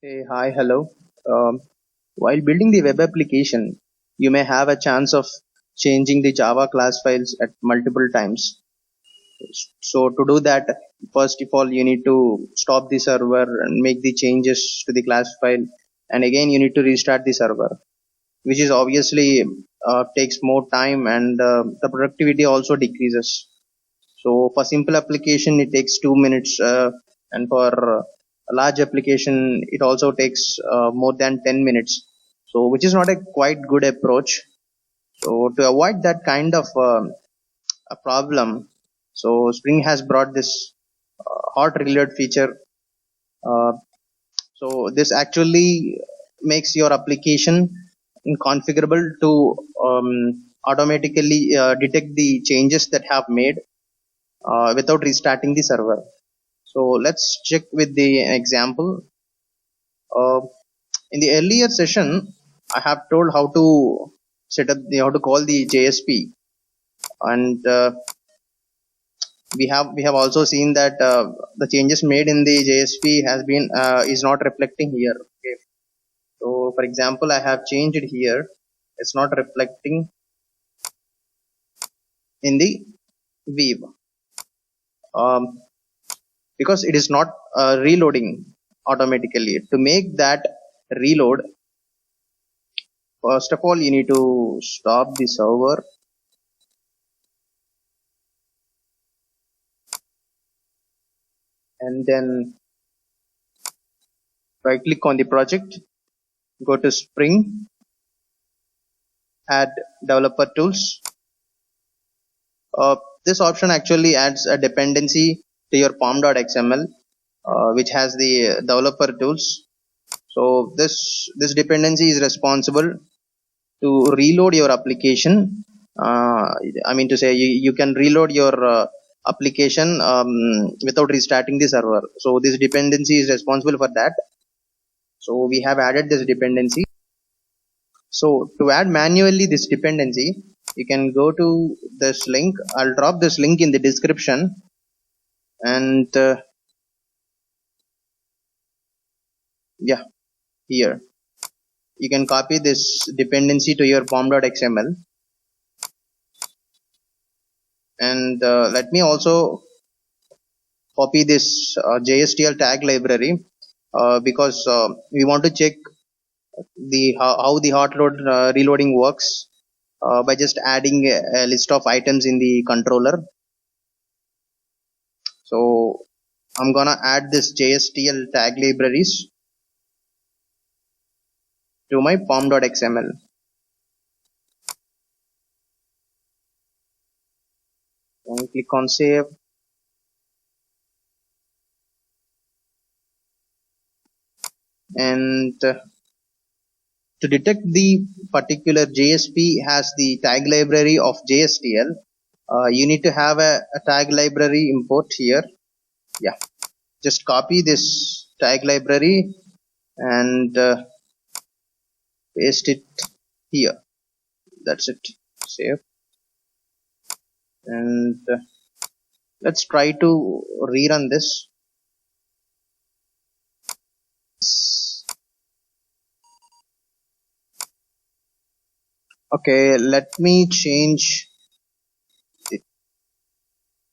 Hey, hi, hello. Um, while building the web application, you may have a chance of changing the Java class files at multiple times. So to do that, first of all, you need to stop the server and make the changes to the class file. And again, you need to restart the server, which is obviously takes more time and the productivity also decreases. So for simple application, it takes 2 minutes, and for a large application, it also takes more than 10 minutes. So which is not a quite good approach. So to avoid that kind of a problem, so Spring has brought this hot reload feature. Uh, so this actually makes your application configurable to automatically detect the changes that have made without restarting the server. So let's check with the example. Uh, in the earlier session, I have told how to how to call the JSP, and we have also seen that the changes made in the JSP has been is not reflecting here. Okay. So for example, I have changed it here. It's not reflecting in the Weave because it is not reloading automatically. To make that reload, first of all, you need to stop the server and then right click on the project, go to Spring, add developer tools. This option actually adds a dependency to your pom.xml, which has the developer tools. So this dependency is responsible to reload your application. I mean to say you can reload your application without restarting the server. So this dependency is responsible for that. So we have added this dependency. So to add manually this dependency, you can go to this link. I'll drop this link in the description, and yeah, here you can copy this dependency to your pom.xml, and let me also copy this JSTL tag library because we want to check the how the hot load reloading works by just adding a list of items in the controller. So I'm gonna add this JSTL tag libraries to my pom.xml and click on save. And to detect the particular JSP has the tag library of JSTL, you need to have a tag library import here. Yeah, just copy this tag library and paste it here. That's it. Save. And let's try to rerun this. Okay, let me change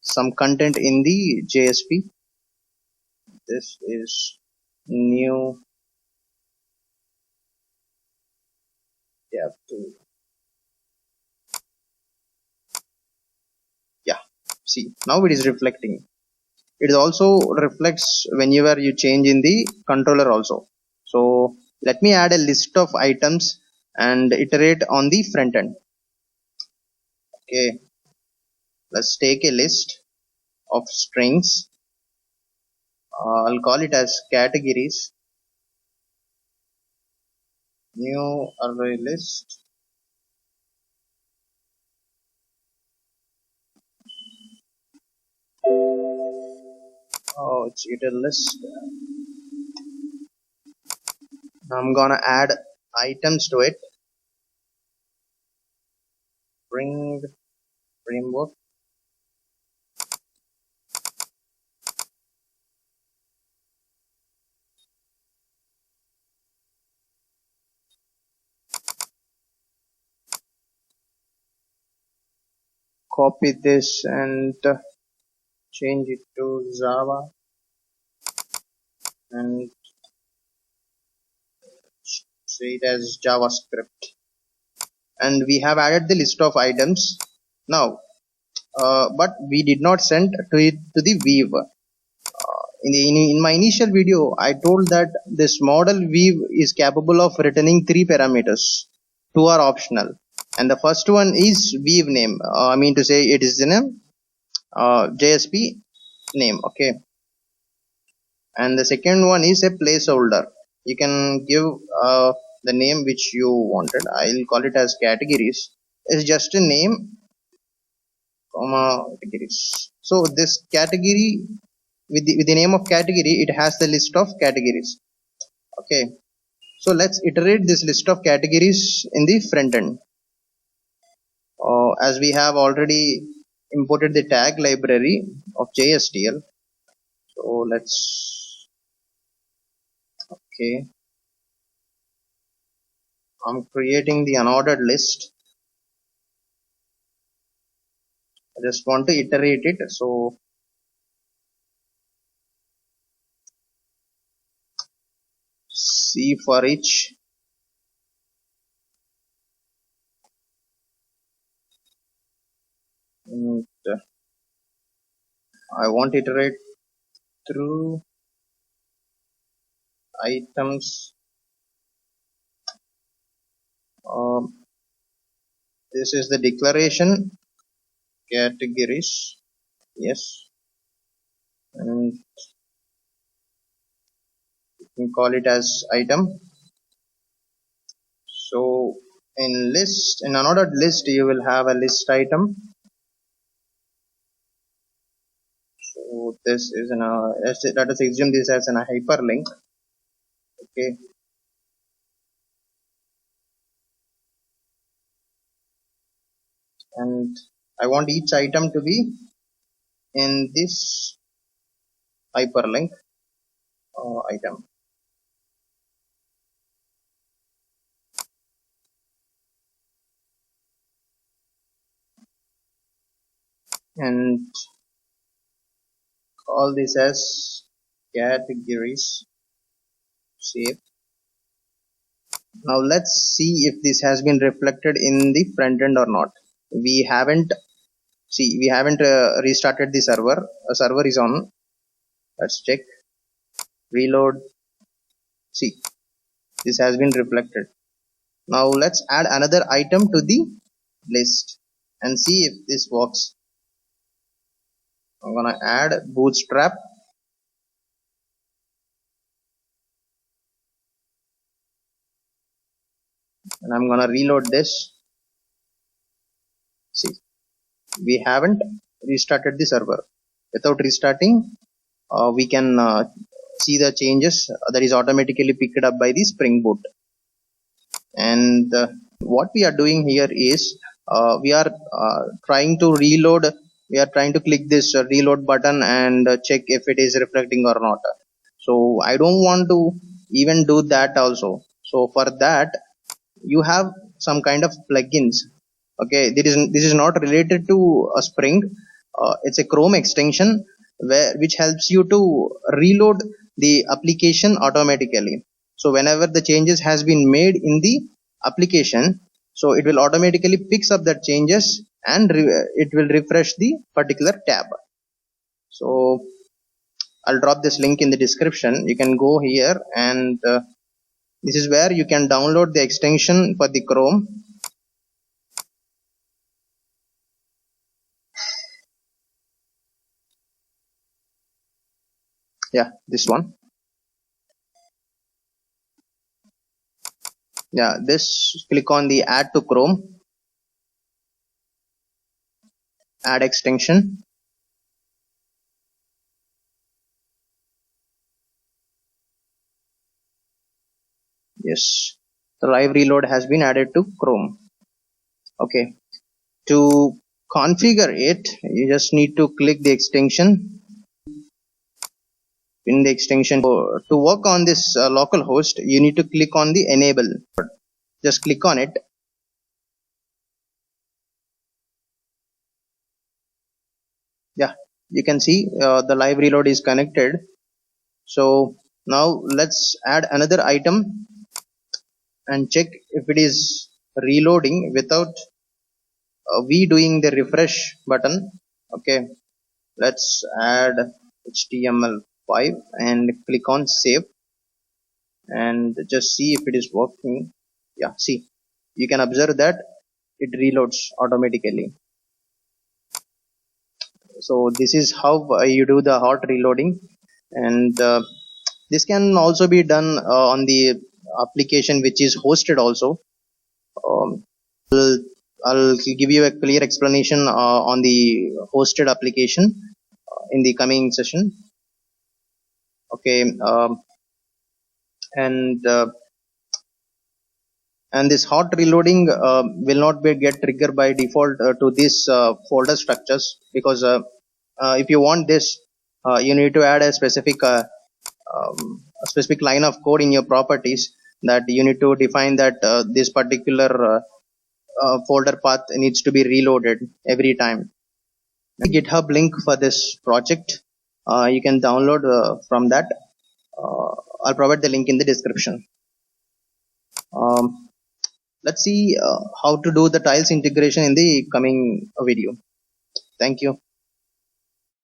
some content in the JSP. This is new. Yeah, yeah. See, now it is reflecting. It also reflects whenever you change in the controller also. So let me add a list of items and iterate on the front end. Okay, let's take a list of strings. I'll call it as categories. New array list. Oh, it's a list. I'm gonna add items to it. Bring framework. copy this and change it to Java and say it as JavaScript. And we have added the list of items now, but we did not send to it to the Weave. In my initial video, I told that this model Weave is capable of returning 3 parameters. 2 are optional, and the first one is Weave name. I mean to say, it is in a JSP name. Okay, and the second one is a placeholder. You can give the name which you wanted. I'll call it as categories. It's just a name, comma categories. So this category, with the name of category, it has the list of categories. Okay, so let's iterate this list of categories in the front end. As we have already imported the tag library of JSTL, so let's, okay, I'm creating the unordered list. I just want to iterate it. So C for each, and I want to iterate through items. This is the declaration, categories, yes, and you can call it as item. So in unordered list, you will have a list item. So this is let us assume this as a hyperlink. Okay, and I want each item to be in this hyperlink item. And call this as categories. Save. Now let's see if this has been reflected in the front end or not. We haven't restarted the server. The server is on. Let's check. Reload. See, this has been reflected. Now let's add another item to the list and see if this works. I'm gonna add bootstrap, and I'm gonna reload this. See, we haven't restarted the server. Without restarting, we can see the changes that is automatically picked up by the Spring Boot. And what we are doing here is we are trying to reload. We are trying to click this reload button and check if it is reflecting or not. So I don't want to even do that also. So for that, you have some kind of plugins. Okay, this is not related to a Spring. It's a Chrome extension which helps you to reload the application automatically. So whenever the changes has been made in the application, so it will automatically picks up that changes and it will refresh the particular tab. So I'll drop this link in the description. You can go here, and this is where you can download the extension for the Chrome. Yeah, this one. Yeah, this, click on the add to Chrome, add extension. Yes, the live reload has been added to Chrome. Okay, to configure it, you just need to click the extension. In the extension, to work on this local host, you need to click on the enable. Just click on it. Yeah, you can see the live reload is connected. So now let's add another item and check if it is reloading without we doing the refresh button. Okay, let's add HTML5 and click on save and just see if it is working. Yeah, see, you can observe that it reloads automatically. So this is how you do the hot reloading, and this can also be done on the application which is hosted also. um, I'll, I'll give you a clear explanation on the hosted application in the coming session. Okay, and and this hot reloading will not be get triggered by default to these folder structures, because if you want this, you need to add um, a specific line of code in your properties, that you need to define that this particular folder path needs to be reloaded every time. The GitHub link for this project, you can download from that. uh, I'll provide the link in the description. um, let's see how to do the tiles integration in the coming video. Thank you.